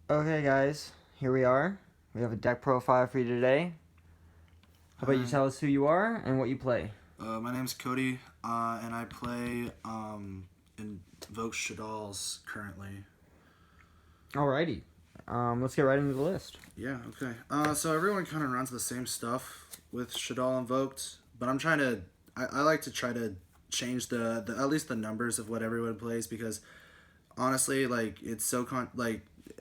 Okay, guys, here we are. We have a deck profile for you today. How about you tell us who you are and what you play? My name's Cody, and I play Invoked Shaddolls currently. Alrighty. Let's get right into the list. Yeah, okay. So everyone kind of runs the same stuff with Shaddoll Invoked, but I like to try to change the at least the numbers of what everyone plays because honestly, like it's so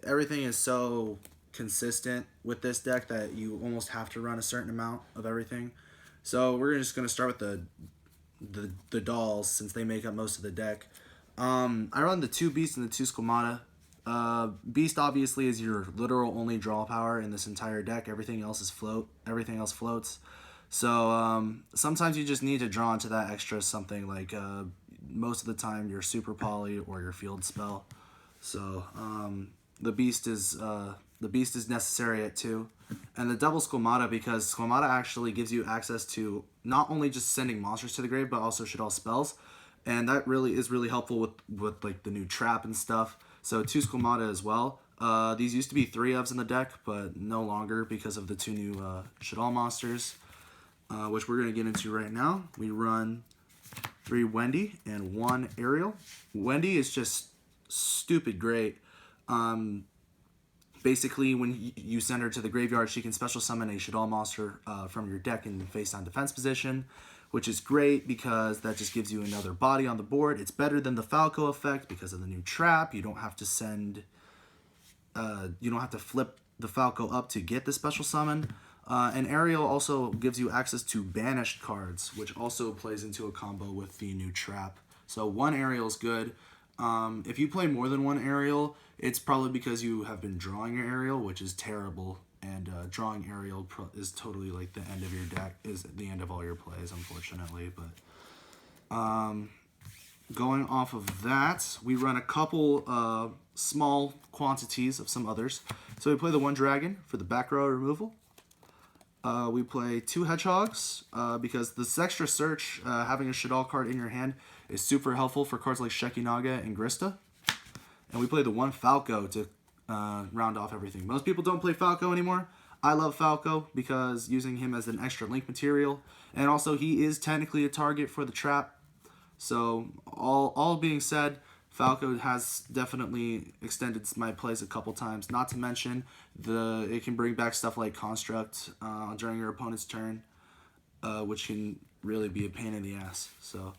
everything is so consistent with this deck that you almost have to run a certain amount of everything. So we're just gonna start with the dolls since they make up most of the deck. I run the two beasts and the two schemata. Beast obviously is your literal only draw power in this entire deck. Everything else is float. Everything else floats. So sometimes you just need to draw into that extra something like most of the time your super poly or your field spell. So the beast is necessary at 2, and the double schemata because schemata actually gives you access to not only just sending monsters to the grave but also Shaddoll spells, and that really is really helpful with like the new trap and stuff. So 2 schemata as well. These used to be 3 ofs in the deck, but no longer because of the 2 new Shaddoll monsters, which we're gonna get into right now. We run 3 Wendy and 1 Ariel. Wendy is just stupid great. Basically, when you send her to the graveyard, she can special summon a Shaddoll monster from your deck in face-down defense position, which is great because that just gives you another body on the board. It's better than the Falco effect because of the new trap. You don't have to flip the Falco up to get the special summon. And Ariel also gives you access to banished cards, which also plays into a combo with the new trap. So 1 Ariel is good. If you play more than 1 Ariel, it's probably because you have been drawing your Ariel, which is terrible. And drawing Ariel is totally like the end of your deck, is the end of all your plays, unfortunately. But going off of that, we run a couple small quantities of some others. So we play the 1 Dragon for the back row removal. We play 2 Hedgehogs because this extra search, having a Shaddoll card in your hand, is super helpful for cards like Shekinaga and Grista. And we play the 1 Falco to round off everything. Most people don't play Falco anymore. I love Falco because using him as an extra link material, and also he is technically a target for the trap. So all being said, Falco has definitely extended my plays a couple times. Not to mention it can bring back stuff like Construct during your opponent's turn, which can really be a pain in the ass. So.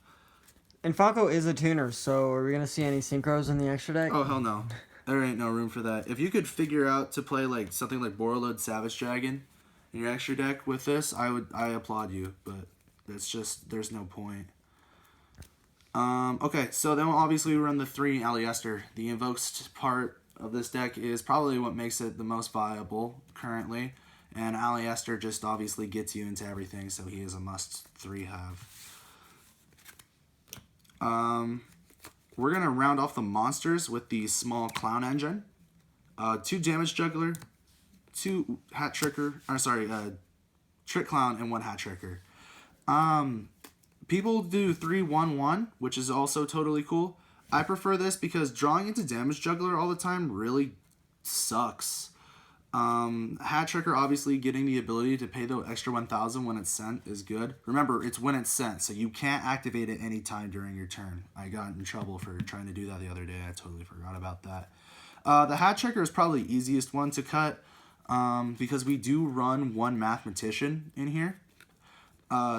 And Falco is a tuner, so are we going to see any synchros in the extra deck? Oh hell no, there ain't no room for that. If you could figure out to play like something like Borreload Savage Dragon in your extra deck with this, I applaud you. But there's no point. Okay, so then obviously we run the 3 Aliester. The invoked part of this deck is probably what makes it the most viable currently, and Aliester just obviously gets you into everything, so he is a must 3 have. We're gonna round off the monsters with the small clown engine, 2 damage juggler, 2 hat tricker. Trick clown and 1 hat tricker. People do 3-1-1, which is also totally cool. I prefer this because drawing into damage juggler all the time really sucks. Hat tricker, obviously getting the ability to pay the extra 1,000 when it's sent is good. Remember, it's when it's sent, so you can't activate it anytime during your turn. I got in trouble for trying to do that the other day. I totally forgot about that. The hat tricker is probably the easiest one to cut because we do run 1 mathematician in here.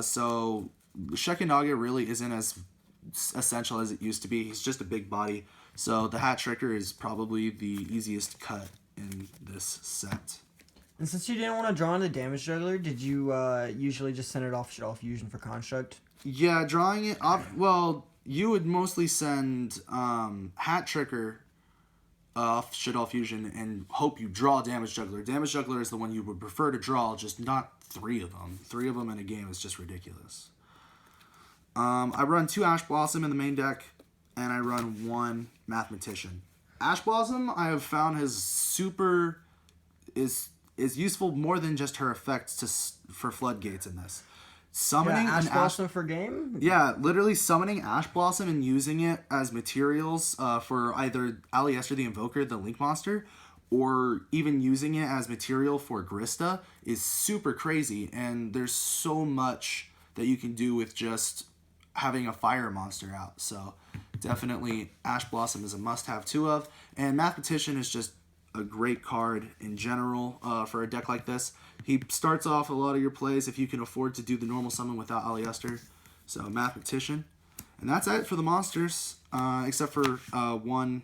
So Shekinaga really isn't as essential as it used to be. He's just a big body. So the hat tricker is probably the easiest cut in this set. And since you didn't want to draw into Damage Juggler, did you usually just send it off Shaddoll Fusion for Construct? Yeah, drawing it off. Well, you would mostly send Hat Tricker off Shaddoll Fusion and hope you draw Damage Juggler. Damage Juggler is the one you would prefer to draw, just not 3 of them. 3 of them in a game is just ridiculous. I run 2 Ash Blossom in the main deck, and I run 1 Mathematician. Ash Blossom I have found is useful more than just her effects for floodgates in this. Summoning Ash Blossom for game? Yeah, literally summoning Ash Blossom and using it as materials for either Aliester the Invoker, the Link monster, or even using it as material for Grista is super crazy, and there's so much that you can do with just having a fire monster out. So definitely Ash Blossom is a must-have 2 of, and Mathematician is just a great card in general for a deck like this. He starts off a lot of your plays if you can afford to do the normal summon without Aleister. So Mathematician. And that's it for the monsters, except for one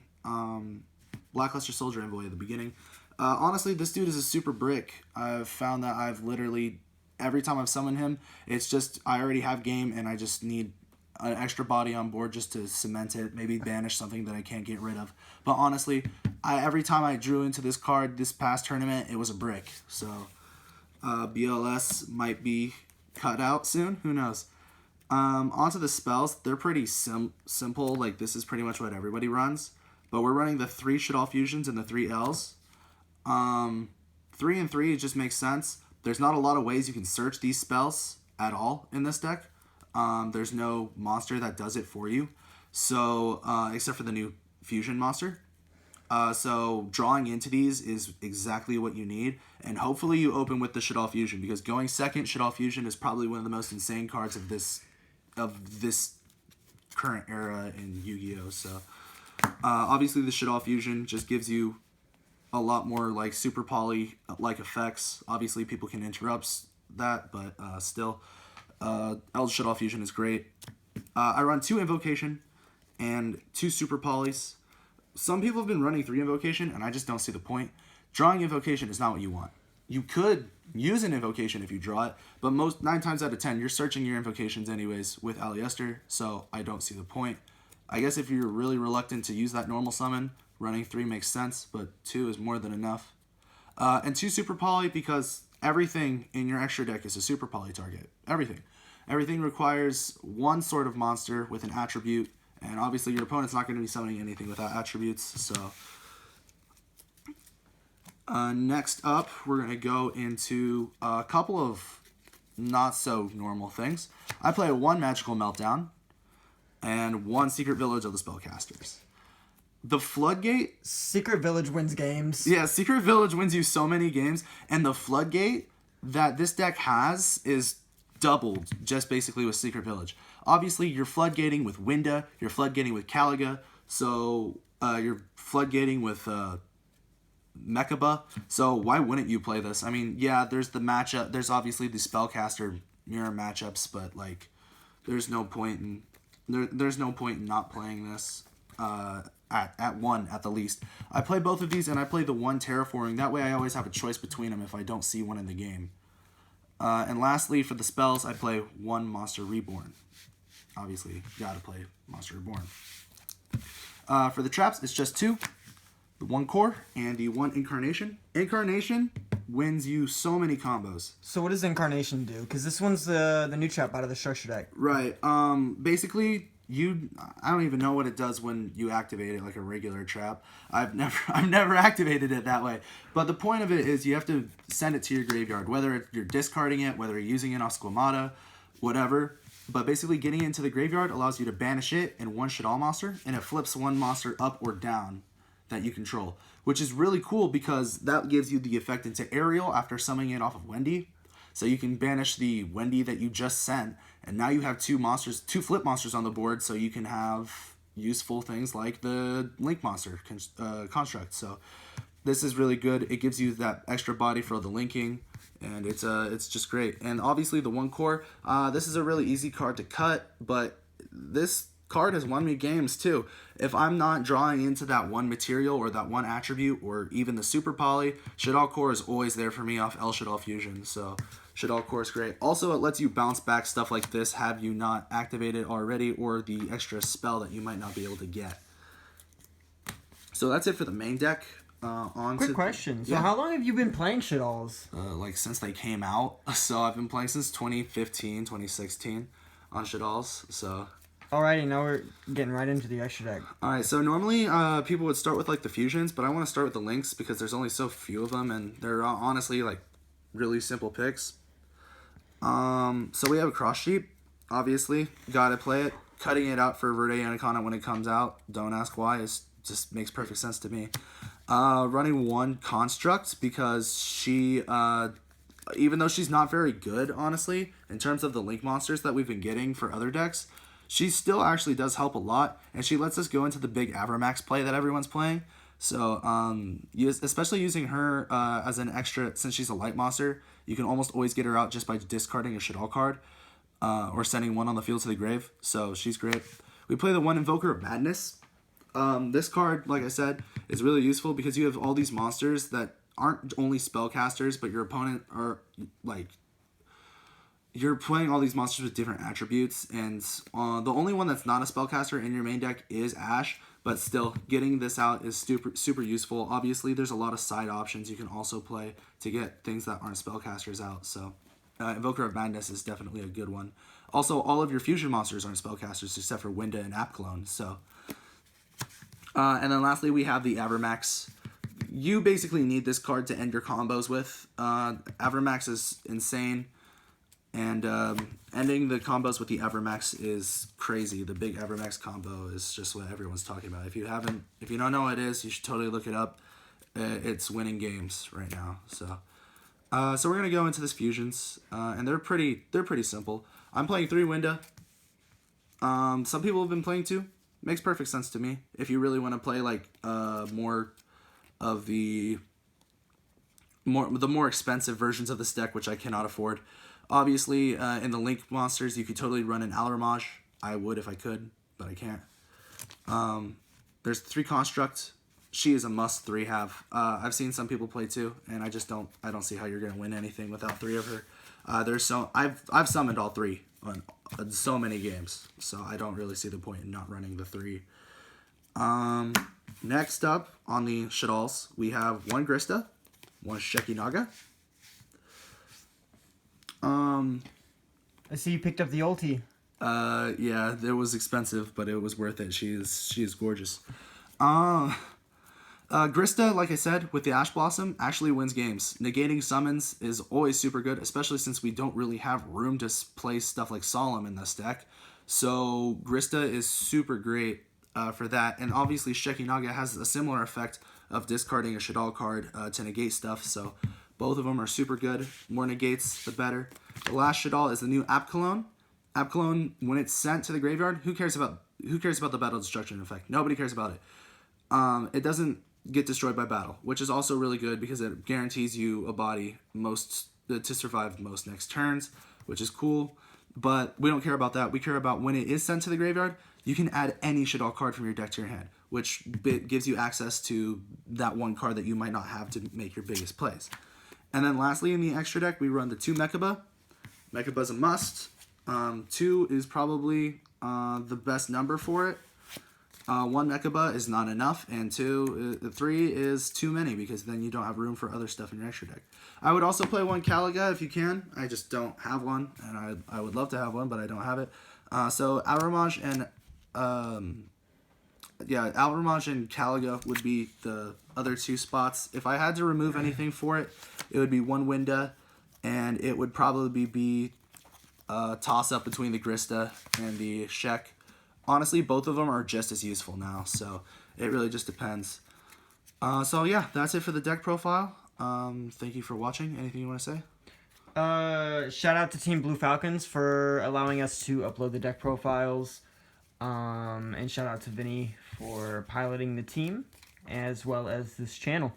Blackluster Soldier Envoy at the beginning. Honestly, this dude is a super brick. I've found that I've literally, every time I've summoned him, it's just, I already have game and I just need an extra body on board just to cement it, maybe banish something that I can't get rid of. But honestly, every time I drew into this card this past tournament, it was a brick. So BLS might be cut out soon, who knows. Onto the spells, they're pretty simple, like this is pretty much what everybody runs. But we're running the 3 Shaddoll Fusions and the 3 Ls. 3 and 3, it just makes sense. There's not a lot of ways you can search these spells at all in this deck. There's no monster that does it for you. So, except for the new Fusion monster. So drawing into these is exactly what you need. And hopefully you open with the Shaddoll Fusion, because going second Shaddoll Fusion is probably one of the most insane cards of this current era in Yu-Gi-Oh! So, obviously the Shaddoll Fusion just gives you a lot more like super poly like effects. Obviously people can interrupt that, but still, Eldritch Shaddoll Fusion is great. I run 2 Invocation and 2 super polys. Some people have been running 3 Invocation, and I just don't see the point. Drawing Invocation is not what you want. You could use an Invocation if you draw it, but 9 times out of 10, you're searching your Invocations anyways with Aleister, so I don't see the point. I guess if you're really reluctant to use that normal summon, running 3 makes sense, but 2 is more than enough. And 2 Super Poly, because everything in your extra deck is a Super Poly target. Everything. Everything requires one sort of monster with an attribute, and obviously your opponent's not going to be summoning anything without attributes, so... next up, we're going to go into a couple of not-so-normal things. I play 1 Magical Meltdown and 1 Secret Village of the Spellcasters. The Floodgate... Secret Village wins games. Yeah, Secret Village wins you so many games, and the Floodgate that this deck has is doubled just basically with Secret Village. Obviously, you're floodgating with Winda, you're floodgating with Caliga, so you're floodgating with Mechaba, so why wouldn't you play this? I mean, yeah, there's the matchup, there's obviously the Spellcaster mirror matchups, but like, there's no point in not playing this at 1 at the least. I play both of these, and I play the 1 Terraforming. That way I always have a choice between them if I don't see one in the game. And lastly, for the spells, I play 1 Monster Reborn. Obviously, gotta play Monster Reborn. For the traps, it's just 2. The 1 Core and the 1 Incarnation. Incarnation wins you so many combos. So what does Incarnation do? Because this one's the new trap out of the structure deck. Right. Basically, I don't even know what it does when you activate it like a regular trap. I've never activated it that way. But the point of it is you have to send it to your graveyard, whether you're discarding it, whether you're using it off Squamata, whatever. But basically getting into the graveyard allows you to banish it and 1 Shaddoll monster, and it flips 1 monster up or down that you control, which is really cool because that gives you the effect into Ariel after summoning it off of Wendy. So you can banish the Wendy that you just sent, and now you have 2 flip monsters on the board, so you can have useful things like the Link monster construct. So this is really good. It gives you that extra body for the linking, and it's just great. And obviously the 1 Core, this is a really easy card to cut, but this card has won me games too. If I'm not drawing into that 1 material or that 1 attribute or even the Super Poly, Shaddoll Core is always there for me off El Shaddoll Fusion. So Shaddoll Core is great. Also, it lets you bounce back stuff like this, have you not activated already, or the extra spell that you might not be able to get. So that's it for the main deck. Quick question. So yeah. how long have you been playing Shaddolls? Like since they came out. So I've been playing since 2015, 2016 on Shaddolls. So... Alrighty, now we're getting right into the extra deck. Alright, so normally people would start with like the fusions, but I want to start with the links because there's only so few of them, and they're honestly like really simple picks. So we have a Cross Sheep, obviously, gotta play it. Cutting it out for Verde Anaconda when it comes out, don't ask why, it just makes perfect sense to me. Running one construct because she, even though she's not very good, honestly, in terms of the link monsters that we've been getting for other decks, she still actually does help a lot, and she lets us go into the big Avramax play that everyone's playing. So, especially using her as an extra, since she's a light monster, you can almost always get her out just by discarding a Shaddoll card, or sending one on the field to the grave. So she's great. We play the one Invoker of Madness. This card, like I said, is really useful because you have all these monsters that aren't only spellcasters, but your opponent are like, you're playing all these monsters with different attributes, and the only one that's not a spellcaster in your main deck is Ash, but still, getting this out is super useful. Obviously, there's a lot of side options you can also play to get things that aren't spellcasters out, so Invoker of Madness is definitely a good one. Also, all of your fusion monsters aren't spellcasters except for Winda and Apclone, so... and then lastly, we have the Avramax. You basically need this card to end your combos with. Avramax is insane, and ending the combos with the Avramax is crazy. The big Avramax combo is just what everyone's talking about. If you don't know what it is, you should totally look it up. It's winning games right now. So we're gonna go into this fusions, and they're pretty simple. I'm playing 3 Winda. Some people have been playing 2. Makes perfect sense to me. If you really want to play like more of the more expensive versions of this deck, which I cannot afford. Obviously, in the Link monsters, you could totally run an Alramage. I would if I could, but I can't. There's 3 Construct. She is a must 3 have. I've seen some people play 2, and I don't see how you're gonna win anything without 3 of her. I've summoned all 3 on so many games, so I don't really see the point in not running the 3. Next up on the Shaddolls, we have 1 Grista, 1 Shekinaga. I see you picked up the ulti. Yeah, it was expensive, but it was worth it. She is gorgeous. Grista, like I said, with the Ash Blossom, actually wins games. Negating summons is always super good, especially since we don't really have room to play stuff like Solemn in this deck. So Grista is super great for that. And obviously Shekinaga has a similar effect of discarding a Shaddoll card to negate stuff. So both of them are super good. More negates, the better. The last Shaddoll is the new Apclone. Apclone, when it's sent to the graveyard, who cares about the battle destruction effect? Nobody cares about it. It doesn't get destroyed by battle, which is also really good because it guarantees you a body to survive most next turns, which is cool. But we don't care about that. We care about when it is sent to the graveyard, you can add any Shaddoll card from your deck to your hand, which gives you access to that one card that you might not have to make your biggest plays. And then lastly, in the extra deck, we run the 2 Mechaba. Mechaba's a must. 2 is probably the best number for it. 1 Mechaba is not enough, and 3 is too many because then you don't have room for other stuff in your extra deck. I would also play 1 Caliga if you can. I just don't have one, and I would love to have one, but I don't have it. So Alramage and Alramage and Caliga would be the other 2 spots. If I had to remove anything for it, it would be 1 Winda, and it would probably be a toss-up between the Grista and the Shek. Honestly, both of them are just as useful now, so it really just depends. So yeah, that's it for the deck profile. Thank you for watching. Anything you want to say? Shout out to Team Blue Falcons for allowing us to upload the deck profiles. And shout out to Vinny for piloting the team, as well as this channel.